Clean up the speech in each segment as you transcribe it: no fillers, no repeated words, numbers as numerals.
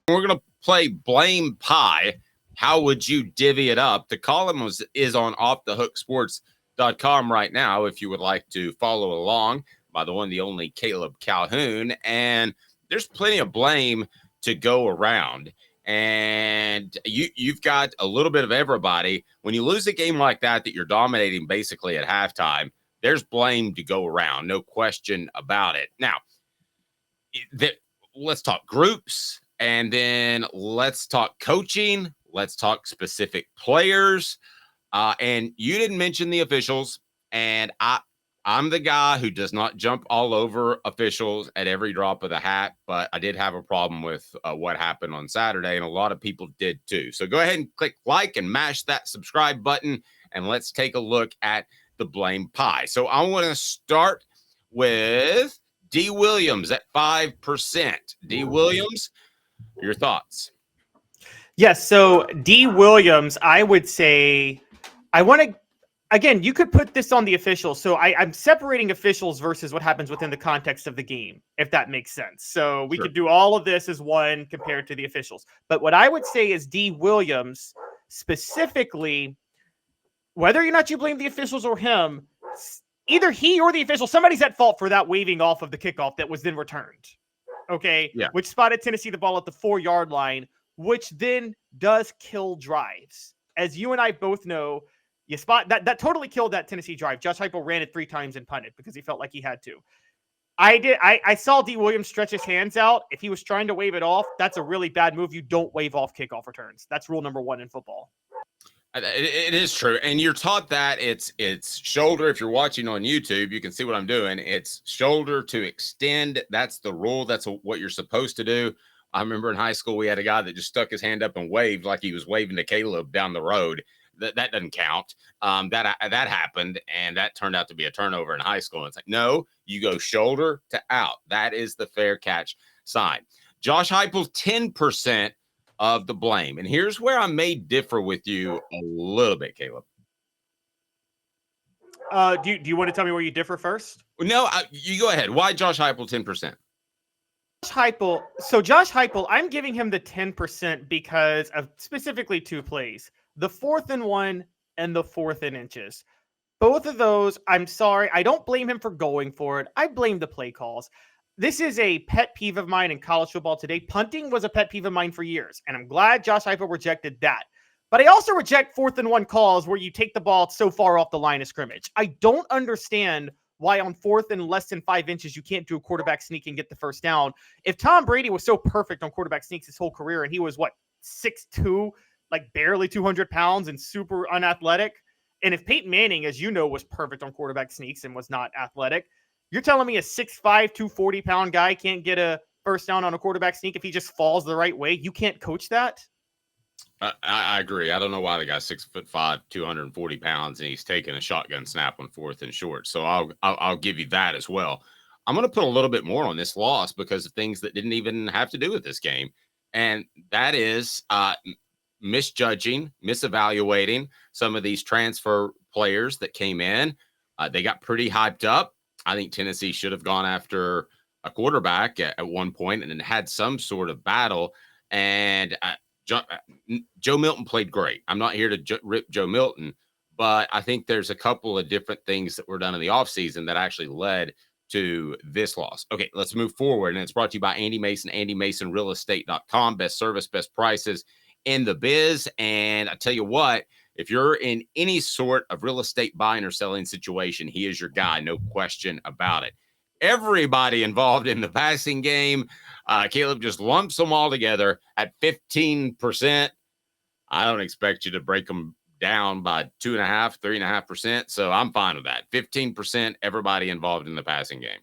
We're going to play Blame Pie. How would you divvy it up? The column is on offthehooksports.com right now if you would like to follow along by the one, the only Caleb Calhoun. And there's plenty of blame to go around. And you've got a little bit of everybody. When you lose a game like that you're dominating basically at halftime, there's blame to go around. No question about it. Now, let's talk groups, and then let's talk coaching. Let's talk specific players. And you didn't mention the officials, and I'm the guy who does not jump all over officials at every drop of the hat, but I did have a problem with what happened on Saturday, and a lot of people did too. So go ahead and click like and mash that subscribe button, and let's take a look at the blame pie. So I want to start with D. Williams at 5%. D. Williams, your thoughts? Yes, so D. Williams, I would say, I want to, again, you could put this on the officials. So I'm separating officials versus what happens within the context of the game, if that makes sense. So we could do all of this as one compared to the officials. But what I would say is D. Williams, specifically, whether or not you blame the officials or him, either he or the official, somebody's at fault for that waving off of the kickoff that was then returned. Okay? Yeah. Which spotted Tennessee the ball at the 4-yard line, which then does kill drives. As you and I both know, you spot that totally killed that Tennessee drive. Josh Heupel ran it 3 times and punted because he felt like he had to. I saw D. Williams stretch his hands out. If he was trying to wave it off, that's a really bad move. You don't wave off kickoff returns. That's rule number 1 in football. It is true. And you're taught that it's shoulder. If you're watching on YouTube, you can see what I'm doing. It's shoulder to extend. That's the rule. That's what you're supposed to do. I remember in high school, we had a guy that just stuck his hand up and waved like he was waving to Caleb down the road. That doesn't count. That happened, and that turned out to be a turnover in high school. And it's like, no, you go shoulder to out. That is the fair catch sign. Josh Heupel, 10% of the blame. And here's where I may differ with you a little bit, Caleb. Do you want to tell me where you differ first? No, you go ahead. Why Josh Heupel 10%? Josh Heupel, I'm giving him the 10% because of specifically 2 plays. The 4th and 1 and the 4th and inches. Both of those, I'm sorry, I don't blame him for going for it. I blame the play calls. This is a pet peeve of mine in college football today. Punting was a pet peeve of mine for years, and I'm glad Josh Heupel rejected that. But I also reject 4th and 1 calls where you take the ball so far off the line of scrimmage. I don't understand why on 4th and less than 5 inches you can't do a quarterback sneak and get the first down. If Tom Brady was so perfect on quarterback sneaks his whole career, and he was, 6'2", like barely 200 pounds and super unathletic, and if Peyton Manning, as you know, was perfect on quarterback sneaks and was not athletic, you're telling me a 6'5", 240-pound guy can't get a first down on a quarterback sneak if he just falls the right way? You can't coach that? I agree. I don't know why the guy's 6'5", 240 pounds, and he's taking a shotgun snap on 4th and short. So I'll give you that as well. I'm going to put a little bit more on this loss because of things that didn't even have to do with this game, and that is misjudging, misevaluating some of these transfer players that came in. They got pretty hyped up. I think Tennessee should have gone after a quarterback at one point and then had some sort of battle. And Joe Milton played great. I'm not here to rip Joe Milton, but I think there's a couple of different things that were done in the offseason that actually led to this loss. Okay, let's move forward. And it's brought to you by Andy Mason, AndyMasonRealEstate.com. Best service, best prices in the biz. And I tell you what, if you're in any sort of real estate buying or selling situation, he is your guy, no question about it. Everybody involved in the passing game, Caleb just lumps them all together at 15%. I don't expect you to break them down by 2.5%, 3.5%. So I'm fine with that. 15%, everybody involved in the passing game.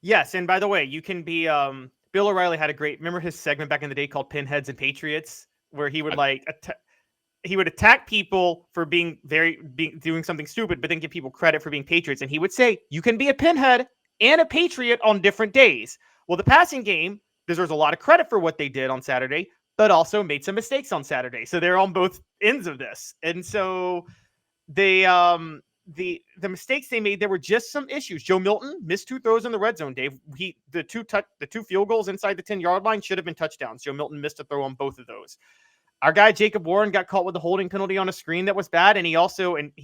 Yes. And by the way, you can be, Bill O'Reilly had a great, remember his segment back in the day called Pinheads and Patriots, where he would he would attack people for doing something stupid, but then give people credit for being patriots. And he would say, you can be a pinhead and a patriot on different days. Well, the passing game deserves a lot of credit for what they did on Saturday, but also made some mistakes on Saturday. So they're on both ends of this. And so they the mistakes they made, there were just some issues. Joe Milton missed 2 throws in the red zone, Dave. The two field goals inside the 10-yard line should have been touchdowns. Joe Milton missed a throw on both of those. Our guy Jacob Warren got caught with a holding penalty on a screen that was bad, and he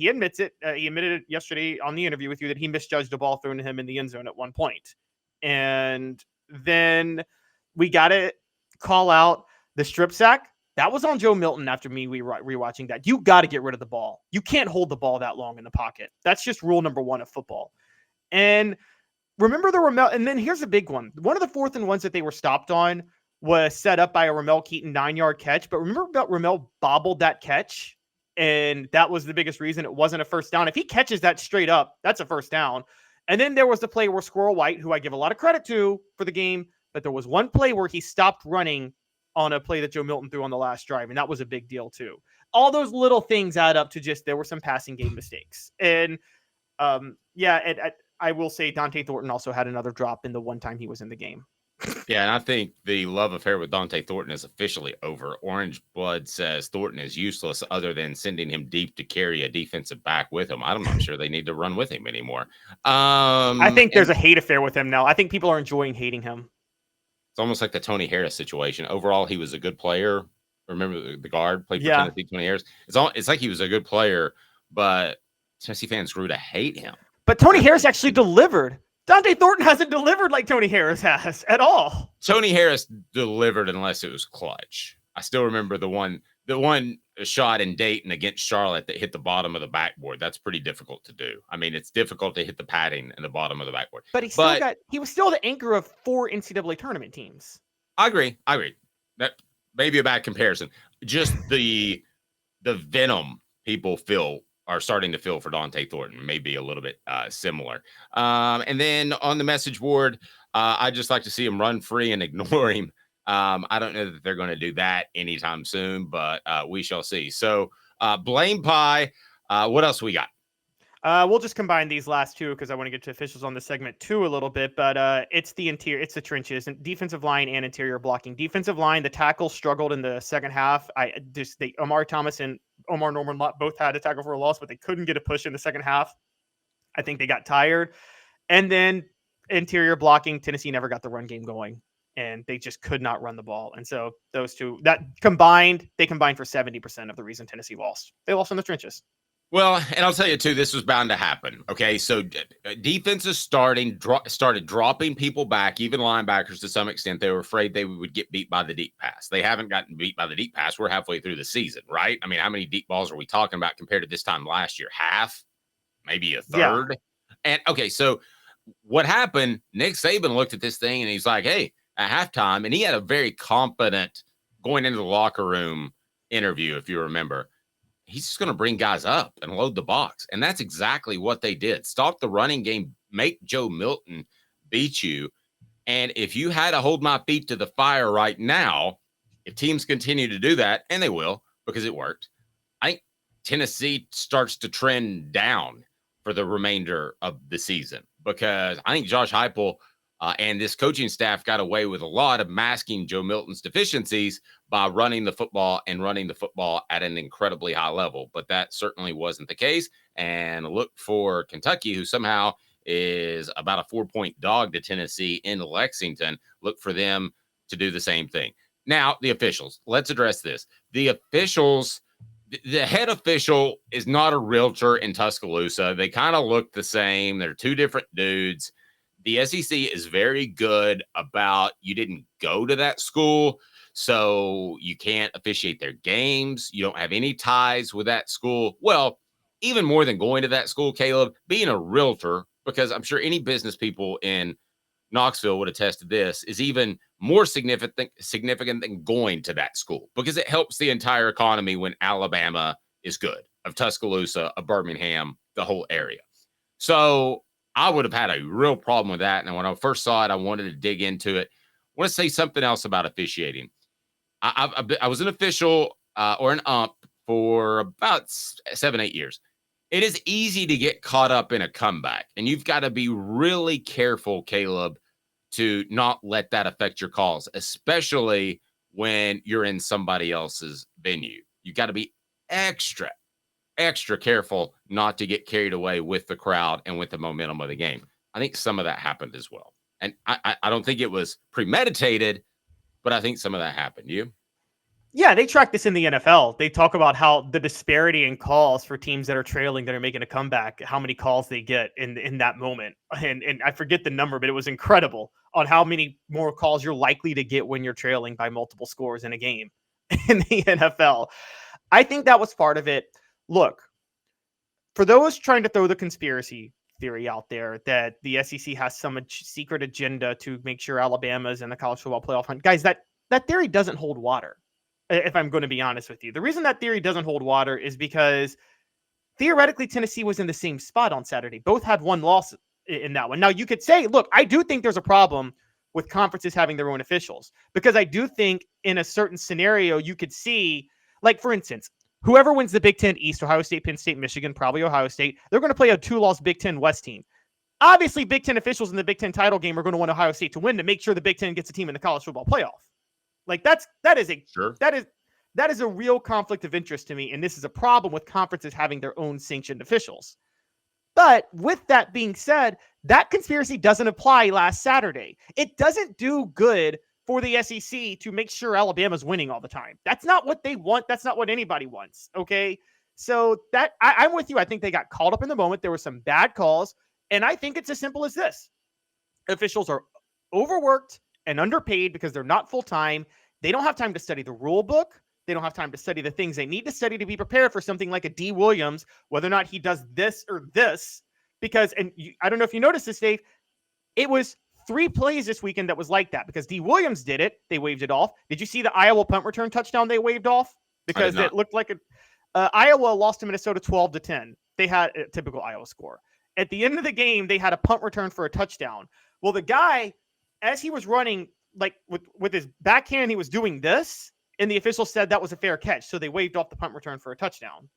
admits it. He admitted it yesterday on the interview with you that he misjudged a ball thrown to him in the end zone at one point. And then we got to call out the strip sack. That was on Joe Milton after me rewatching that. You got to get rid of the ball. You can't hold the ball that long in the pocket. That's just rule number 1 of football. And remember the Ramel, and then here's a big one. One of the 4th and 1s that they were stopped on was set up by a Ramel Keaton 9-yard catch. But remember about Ramel bobbled that catch? And that was the biggest reason it wasn't a first down. If he catches that straight up, that's a first down. And then there was the play where Squirrel White, who I give a lot of credit to for the game, but there was one play where he stopped running on a play that Joe Milton threw on the last drive, and that was a big deal too. All those little things add up to just there were some passing game mistakes. And I will say Dante Thornton also had another drop in the one time he was in the game. Yeah, and I think the love affair with Dante Thornton is officially over. Orange Blood says Thornton is useless other than sending him deep to carry a defensive back with him. I'm not sure they need to run with him anymore. I think there's a hate affair with him now. I think people are enjoying hating him. It's almost like the Tony Harris situation. Overall, he was a good player. Remember the guard played for Tennessee, Tony Harris? It's like he was a good player, but Tennessee fans grew to hate him. But Tony Harris actually delivered. Dante Thornton hasn't delivered like Tony Harris has at all. Tony Harris delivered unless it was clutch. I still remember the one shot in Dayton against Charlotte that hit the bottom of the backboard. That's pretty difficult to do. I mean, it's difficult to hit the padding in the bottom of the backboard. But he was still the anchor of 4 NCAA tournament teams. I agree. That may be a bad comparison. Just the venom people are starting to feel for Dante Thornton may be a little bit similar. And then on the message board, I'd just like to see him run free and ignore him. I don't know that they're going to do that anytime soon, but we shall see. So blame pie. What else we got? We'll just combine these last two because I want to get to officials on the segment 2 a little bit, but it's the interior, it's the trenches, and defensive line and interior blocking. Defensive line, the tackles struggled in the second half. Omar Thomas and Omar Norman-Lott both had a tackle for a loss, but they couldn't get a push in the second half. I think they got tired. And then interior blocking, Tennessee never got the run game going, and they just could not run the ball. And so those two, they combined for 70% of the reason Tennessee lost. They lost in the trenches. Well, and I'll tell you, too, this was bound to happen. Okay, so defenses started dropping people back, even linebackers to some extent. They were afraid they would get beat by the deep pass. They haven't gotten beat by the deep pass. We're halfway through the season, right? I mean, how many deep balls are we talking about compared to this time last year? Half? Maybe a third? Yeah. And, okay, so what happened, Nick Saban looked at this thing, and he's like, hey, at halftime, and he had a very competent going into the locker room interview, if you remember. He's just going to bring guys up and load the box. And that's exactly what they did. Stop the running game, make Joe Milton beat you. And if you had to hold my feet to the fire right now, if teams continue to do that, and they will because it worked, I think Tennessee starts to trend down for the remainder of the season because I think Josh Heupel and this coaching staff got away with a lot of masking Joe Milton's deficiencies by running the football at an incredibly high level. But that certainly wasn't the case. And look for Kentucky, who somehow is about a 4-point dog to Tennessee in Lexington. Look for them to do the same thing. Now, the officials. Let's address this. The officials, the head official is not a realtor in Tuscaloosa. They kind of look the same. They're two different dudes. The SEC is very good about you didn't go to that school, so you can't officiate their games. You don't have any ties with that school. Well, even more than going to that school, Caleb, being a realtor, because I'm sure any business people in Knoxville would attest to this, is even more significant than going to that school because it helps the entire economy when Alabama is good, of Tuscaloosa, of Birmingham, the whole area. So I would have had a real problem with that. And when I first saw it, I wanted to dig into it. I want to say something else about officiating. I was an official or an ump for about 7-8 years. It is easy to get caught up in a comeback, and you've got to be really careful, Caleb, to not let that affect your calls, especially when you're in somebody else's venue. You've got to be extra, extra careful not to get carried away with the crowd and with the momentum of the game. I think some of that happened as well. And I don't think it was premeditated, but I think some of that happened. You? Yeah, they track this in the NFL. They talk about how the disparity in calls for teams that are trailing, that are making a comeback, how many calls they get in that moment. And I forget the number, but it was incredible on how many more calls you're likely to get when you're trailing by multiple scores in a game in the NFL. I think that was part of it. Look, for those trying to throw the conspiracy theory out there that the SEC has some secret agenda to make sure Alabama's in the college football playoff hunt, guys, that theory doesn't hold water. If I'm going to be honest with you, the reason that theory doesn't hold water is because theoretically Tennessee was in the same spot on Saturday. Both had one loss in that one. Now you could say, look, I do think there's a problem with conferences having their own officials, because I do think in a certain scenario you could see, like for instance, whoever wins the Big Ten East, Ohio State, Penn State, Michigan, probably Ohio State, they're going to play a 2-loss Big Ten West team. Obviously, Big Ten officials in the Big Ten title game are going to want Ohio State to win to make sure the Big Ten gets a team in the college football playoff. Like that is a real conflict of interest to me, and this is a problem with conferences having their own sanctioned officials. But with that being said, that conspiracy doesn't apply last Saturday. It doesn't do good for the SEC to make sure Alabama's winning all the time. That's not what they want. That's not what anybody wants. Okay, so that I'm with you. I think they got caught up in the moment. There were some bad calls, and I think it's as simple as this: officials are overworked and underpaid because they're not full-time. They don't have time to study the rule book. They don't have time to study the things they need to study to be prepared for something like a D. Williams, whether or not he does this or this. Because, I don't know if you noticed this, Dave, it was 3 plays this weekend that was like that, because D. Williams did it. They waved it off. Did you see the Iowa punt return touchdown they waved off? Because it looked like Iowa lost to Minnesota 12-10. They had a typical Iowa score. At the end of the game, they had a punt return for a touchdown. Well, the guy, as he was running, like with his backhand, he was doing this, and the official said that was a fair catch. So they waved off the punt return for a touchdown.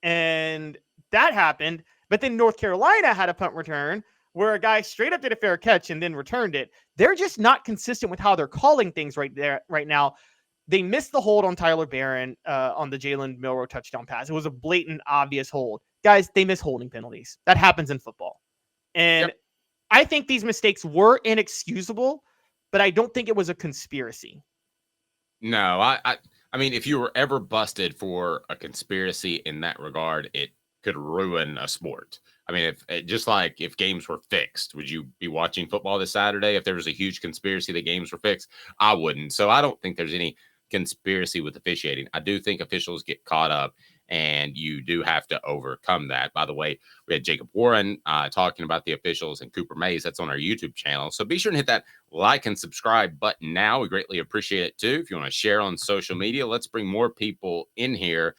And that happened. But then North Carolina had a punt return where a guy straight up did a fair catch and then returned it. They're just not consistent with how they're calling things right now. They missed the hold on Tyler Barron on the Jalen Milroe touchdown pass. It was a blatant, obvious hold. Guys, they miss holding penalties. That happens in football. And I think these mistakes were inexcusable, but I don't think it was a conspiracy. No, I mean, if you were ever busted for a conspiracy in that regard, it could ruin a sport. I mean, if games were fixed, would you be watching football this Saturday? If there was a huge conspiracy that games were fixed, I wouldn't. So I don't think there's any conspiracy with officiating. I do think officials get caught up, and you do have to overcome that. By the way, we had Jacob Warren talking about the officials and Cooper Mays. That's on our YouTube channel. So be sure to hit that like and subscribe button now. We greatly appreciate it too. If you want to share on social media, let's bring more people in here.